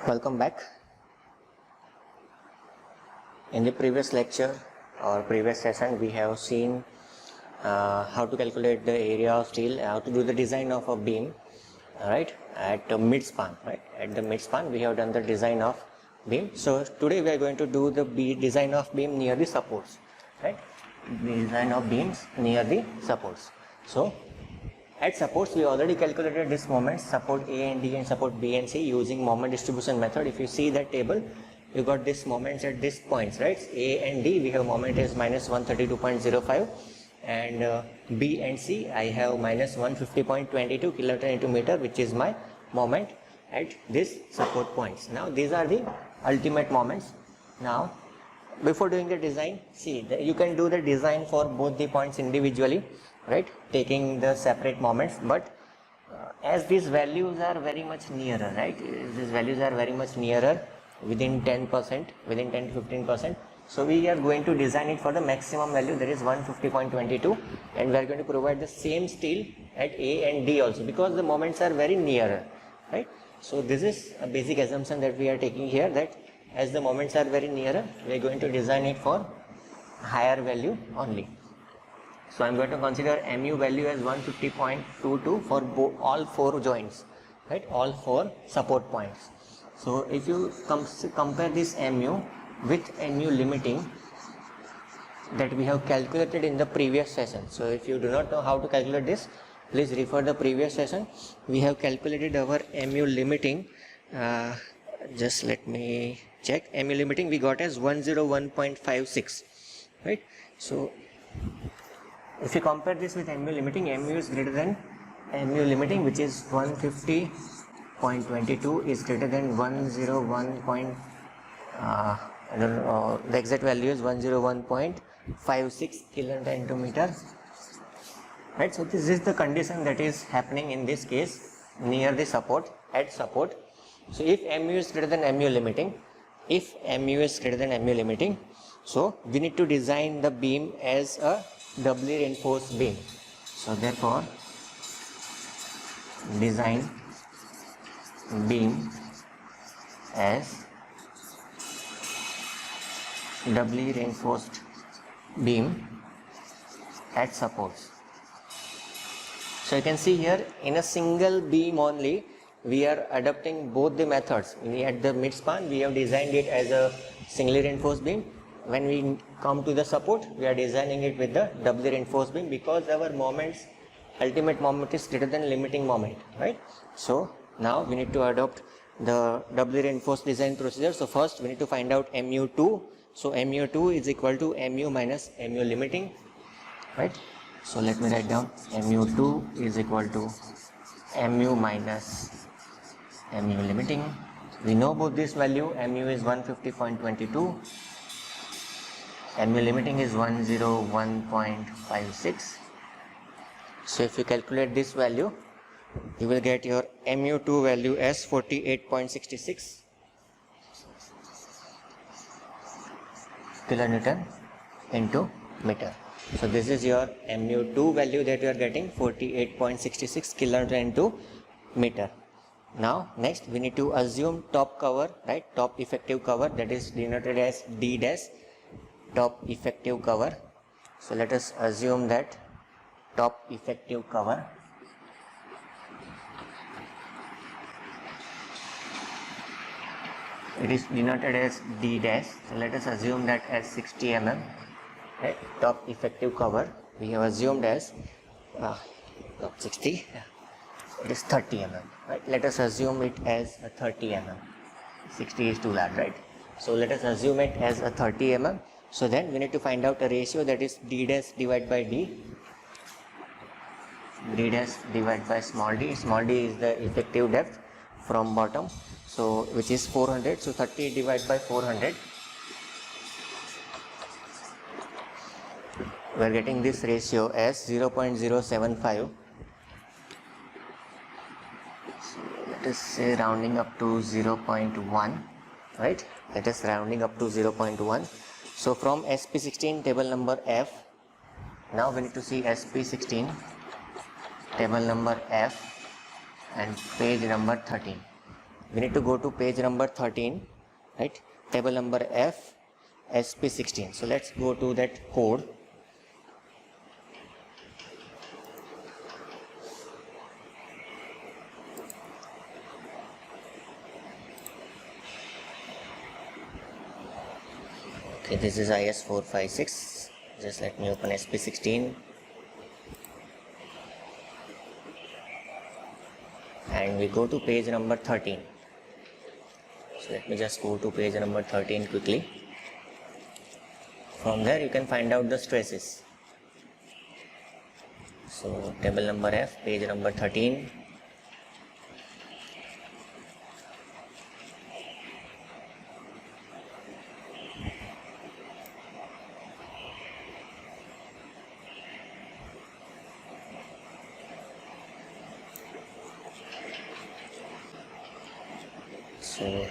Welcome back. In the previous lecture or previous session, we have seen how to calculate the area of steel, how to do the design of a beam, right, at the mid span. Right, at the mid span, we have done the design of beam. So today we are going to do the design of beam near the supports, right? Design of beams near the supports. So at supports, we already calculated this moments, support A and D and support B and C using moment distribution method. If you see that table, you got this moments at this points, right? A and D, we have moment is minus 132.05, and B and C, I have minus 150.22 kilonewton into meter, which is my moment at this support points. Now these are the ultimate moments. Now before doing the design, see you can do the design for both the points individually, right, taking the separate moments, but as these values are very much nearer, right, these values are very much nearer, within 10%, within 10 to 15%, so we are going to design it for the maximum value, that is 150.22, and we are going to provide the same steel at A and D also, because the moments are very nearer, right. So this is a basic assumption that we are taking here, that as the moments are very nearer, we are going to design it for higher value only. So I am going to consider mu value as 150.22 for all four joints, right, all four support points. So if you compare this mu with mu limiting that we have calculated in the previous session. So if you do not know how to calculate this, please refer the previous session. We have calculated our mu limiting, just let me check, mu limiting we got as 101.56, right. So if you compare this with mu limiting, mu is greater than mu limiting, which is 150.22 is greater than 101. I don't know, the exact value is 101.56 kilonewton into meter, right. So this is the condition that is happening in this case near the support, at support. So if mu is greater than mu limiting, so we need to design the beam as a doubly reinforced beam. So therefore design beam as doubly reinforced beam at supports. So you can see here, in a single beam only we are adopting both the methods. At the mid span we have designed it as a singly reinforced beam. When we come to the support, we are designing it with the doubly reinforced beam, because our moments, ultimate moment is greater than limiting moment, right. So now we need to adopt the doubly reinforced design procedure. So first we need to find out mu2. So mu2 is equal to mu minus mu limiting, right. So let me write down mu2 is equal to mu minus mu limiting. We know about this value, mu is 150.22, mu limiting is 101.56. so if you calculate this value, you will get your mu2 value as 48.66 kilonewton into meter. So this is your mu2 value that you are getting, 48.66 kilonewton into meter. Now next we need to assume top cover, right, top effective cover, that is denoted as D dash, top effective cover. So let us assume that top effective cover it is denoted as D dash. So let us assume that as 60 mm, right, top effective cover we have assumed as not 60, it is 30 mm, right. Let us assume it as a 30 mm, 60 is too large, right. So let us assume it as a 30 mm. So then we need to find out a ratio, that is D dash divided by D dash divided by small d. Small d is the effective depth from bottom, so which is 400. So 30 divided by 400, we are getting this ratio as 0.075. So let us say rounding up to 0.1, right, let us rounding up to 0.1. So from SP16 table number F, now we need to see SP16 table number F and page number 13. we need to go to page number 13, right? Table number F, SP16. So let's go to that code. Okay, this is IS 456. Just let me open SP16. And we go to page number 13. So let me just go to page number 13 quickly. From there you can find out the stresses. So table number F, page number 13. So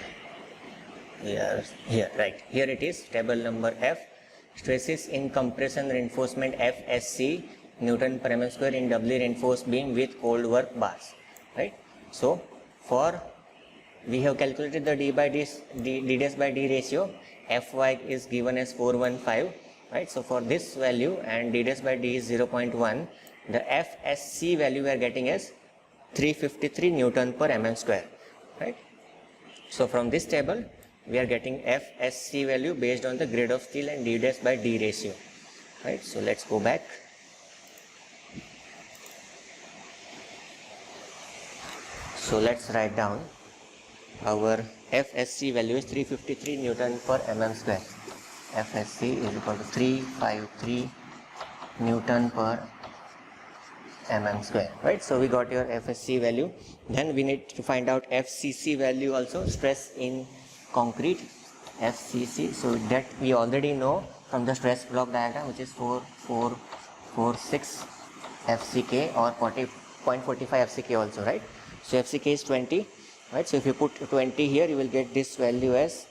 we are here, right? Here it is, table number F, stresses in compression reinforcement FSC Newton per mm square in doubly reinforced beam with cold work bars, right? So for we have calculated the d dash by d ratio. Fy is given as 415, right? So for this value and d dash by d is 0.1, the FSC value we are getting as 353 Newton per mm square, right? So from this table we are getting FSC value based on the grade of steel and d dash by d ratio, right? So let's go back. So let's write down our FSC value is 353 Newton per mm square. FSC is equal to 353 Newton per mm square, right? So we got your FSC value. Then we need to find out FCC value also, stress in concrete, FCC. So that we already know from the stress block diagram, which is 4446 FCK or 40.45 FCK also, right? So FCK is 20, right? So if you put 20 here, you will get this value as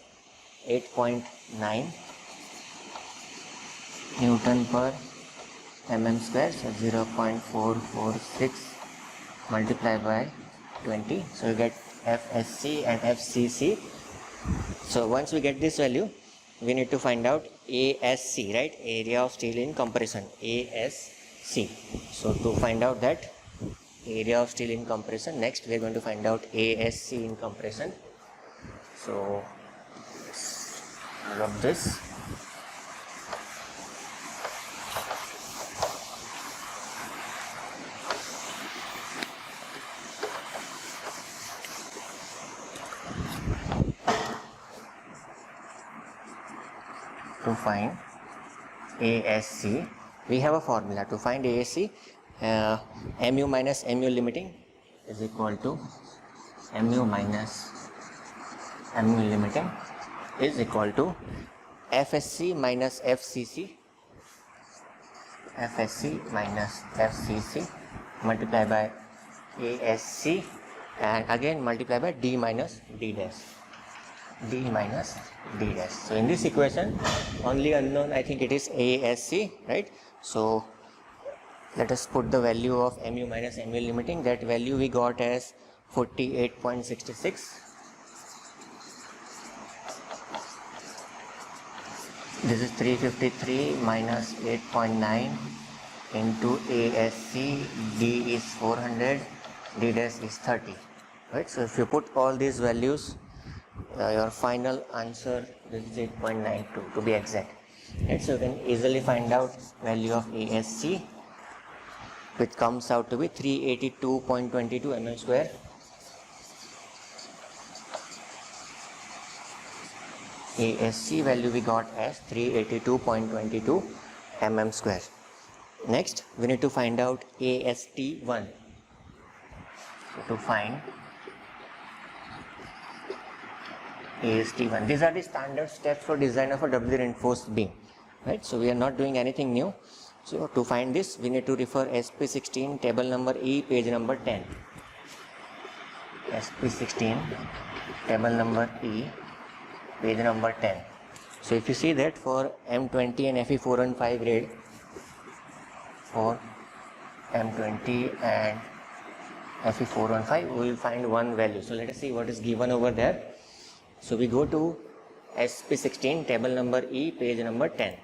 8.9 Newton per mm square. So 0.446 multiplied by 20. So you get FSC and FCC. So once we get this value, we need to find out ASC, right? Area of steel in compression, ASC. So to find out that area of steel in compression, next we are going to find out ASC in compression. So rub this. To find ASC, we have a formula. To find ASC, mu minus mu limiting is equal to mu minus mu limiting is equal to FSC minus FCC, FSC minus FCC multiplied by ASC and again multiplied by D minus D dash. D minus D dash. So in this equation, only unknown, I think it is ASC, right? So let us put the value of mu minus mu limiting. That value we got as 48.66. This is 353 minus 8.9 into ASC. D is 400, D dash is 30, right? So if you put all these values, your final answer is 8.92 to be exact, right? So you can easily find out value of ASC, which comes out to be 382.22 mm square. ASC value we got as 382.22 mm square. Next we need to find out AST1. So to find AST1, these are the standard steps for design of a doubly reinforced beam, right? So we are not doing anything new. So to find this, we need to refer SP16 table number E, page number 10. SP16 table number E, page number 10. So if you see that for M20 and FE4 and 5 grade, for M20 and Fe415, we will find one value. So let us see what is given over there. So we go to SP16, table number E, page number 10.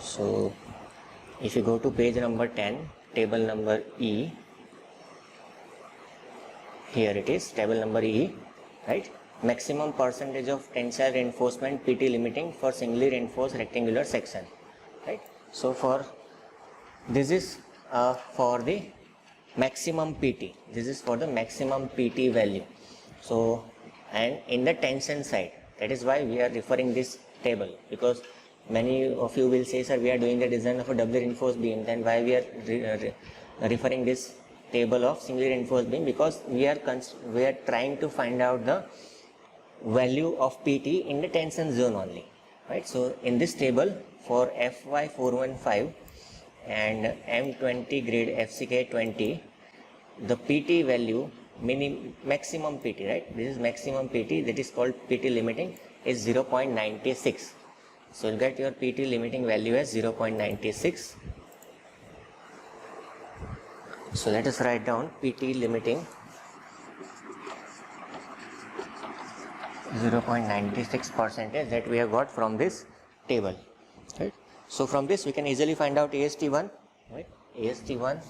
So if you go to page number 10, table number E, here it is, table number E, right? Maximum percentage of tensile reinforcement PT limiting for singly reinforced rectangular section, right? So for this is for the maximum PT. This is for the maximum PT value. So, and in the tension side, that is why we are referring this table, because many of you will say, sir, we are doing the design of a doubly reinforced beam, then why we are referring this table of singly reinforced beam? Because we are trying to find out the value of PT in the tension zone only, right? So in this table for FY415 and M20 grade FCK20, the PT value, maximum PT, right? This is maximum PT, that is called PT limiting, is 0.96. So you'll get your PT limiting value as 0.96. So let us write down PT limiting 0.96% that we have got from this table, right? So from this we can easily find out AST1, right? AST1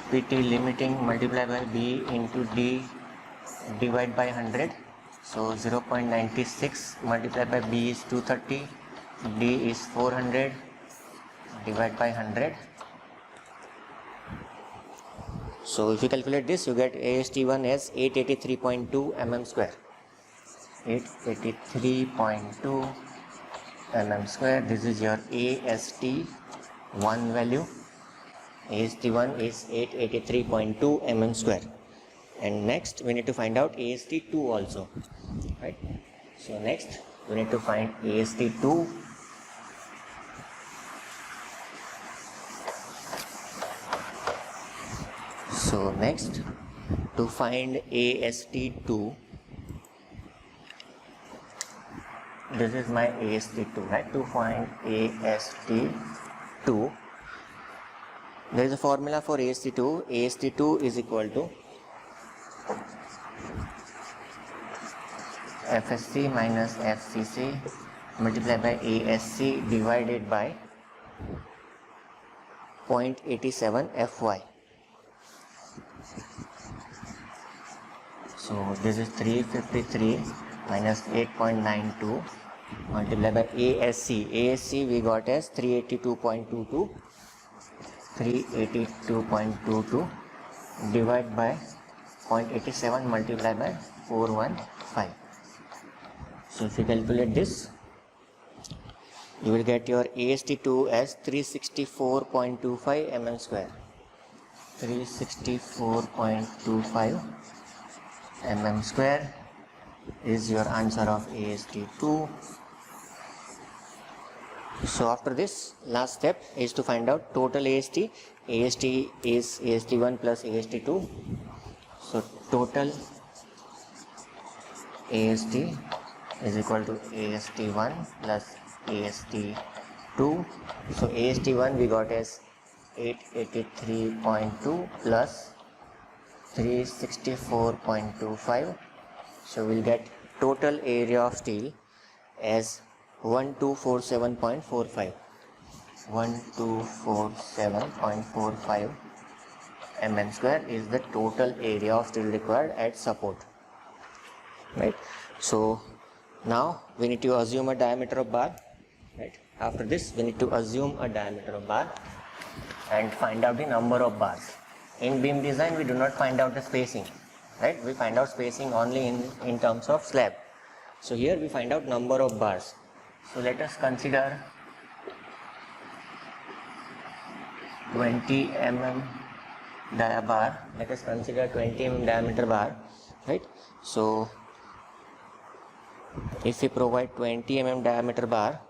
PT limiting multiplied by B into D divided by 100. So 0.96 multiplied by B is 230, D is 400, divided by 100. So if you calculate this, you get AST1 as 883.2 mm square. 883.2 mm square. This is your AST1 value. AST1 is 883.2 mm square. And next we need to find out AST2 also, right? So next we need to find AST2. So next, to find AST2, this is my AST2, right? To find AST2, there is a formula for AST2. AST2 is equal to FSC minus FCC multiplied by ASC divided by 0.87 FY. So this is 353 minus 8.92 multiplied by ASC. ASC we got as 382.22. 382.22 divided by 0.87 multiplied by 415. So if you calculate this, you will get your AST2 as 364.25 mm square. 364.25 mm square is your answer of AST2. So after this, last step is to find out total AST. AST is AST1 plus AST2. So total AST is equal to AST1 plus AST2. So AST1 we got as 883.2 plus 364.25. So we'll get total area of steel as 1247.45. 1247.45 mm square is the total area of steel required at support, right? So now we need to assume a diameter of bar, right? After this we need to assume a diameter of bar and find out the number of bars. In beam design we do not find out the spacing, right? We find out spacing only in terms of slab. So here we find out number of bars. So let us consider 20 mm dia bar. Let us consider 20 mm diameter bar, right? So if we provide 20 mm diameter bar,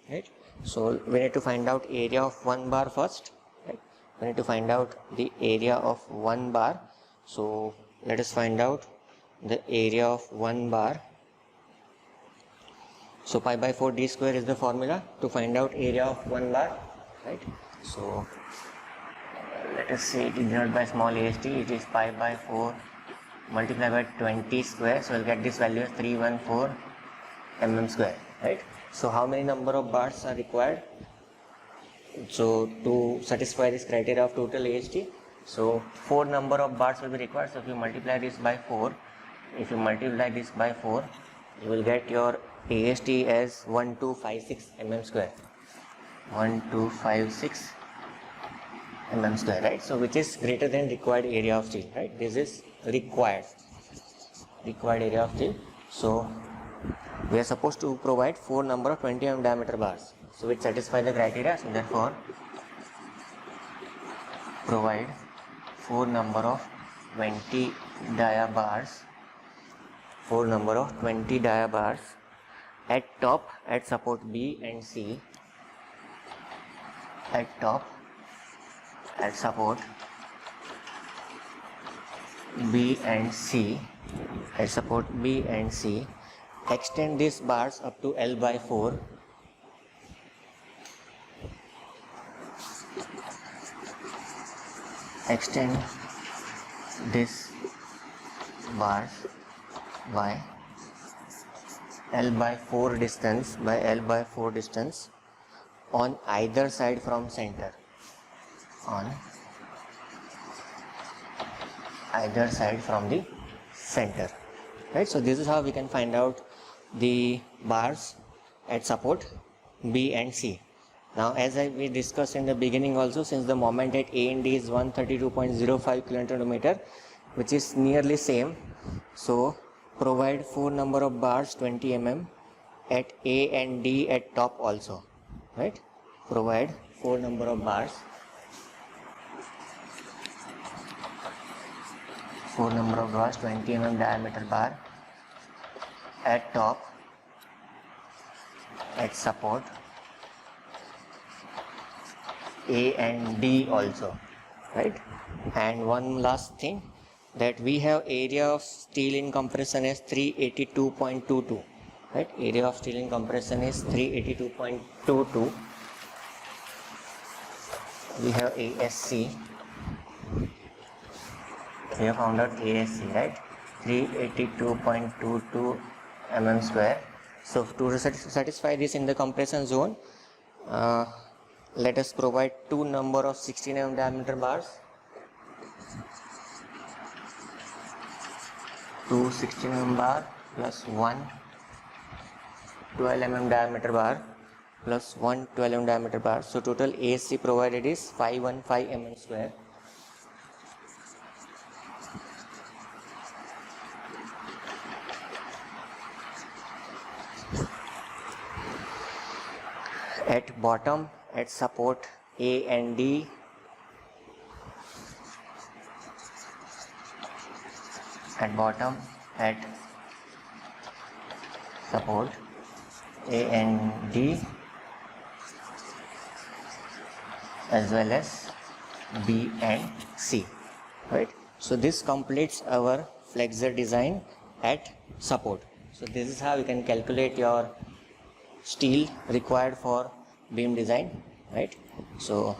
right? So we need to find out area of one bar first, right? We need to find out the area of one bar. So let us find out the area of one bar. So pi by 4 d square is the formula to find out area of one bar, right? So let us say it is denoted by small ast, it is pi by 4 multiplied by 20 square, so we'll get this value as 314 mm square, right? So how many number of bars are required? So to satisfy this criteria of total ast, so 4 number of bars will be required. So if you multiply this by 4, you will get your ast as 1256 mm square, 1256 mm square, right? So which is greater than required area of steel, right? This is required area of steel. So we are supposed to provide 4 number of 20 mm diameter bars, so which satisfy the criteria. So therefore provide 4 number of 20 dia bars, 4 number of 20 dia bars at top, at support B and C, at top, at support B and C, at support B and C. Extend these bars up to L by 4. Extend this bars by L by 4 distance, on either side from center, on either side from the center, right? So this is how we can find out the bars at support B and C. Now as we discussed in the beginning also, since the moment at A and D is 132.05 kN, which is nearly same, so provide 4 number of bars 20 mm at A and D at top also, right? Provide 4 number of bars, 4 number of bars 20 mm diameter bar at top, at support A and D also, right? And one last thing, that we have area of steel in compression as 382.22, right? Area of steel in compression is 382.22. We have ASC, we have found out ASC, right? 382.22 mm square. So to satisfy this in the compression zone, let us provide 2 number of 16 mm diameter bars, 2 16 mm bar plus 1 12 mm diameter bar plus 1 12 mm diameter bar. So total ASC provided is 515 mm square. At bottom, at support A and D, at bottom, at support A and D, as well as B and C, right? So this completes our flexor design at support. So this is how you can calculate your steel required for beam design, right? So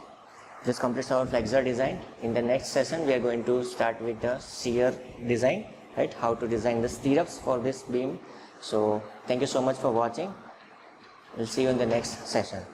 this completes our flexor design. In the next session we are going to start with the shear design, right? How to design the stirrups for this beam. So thank you so much for watching. We'll see you in the next session.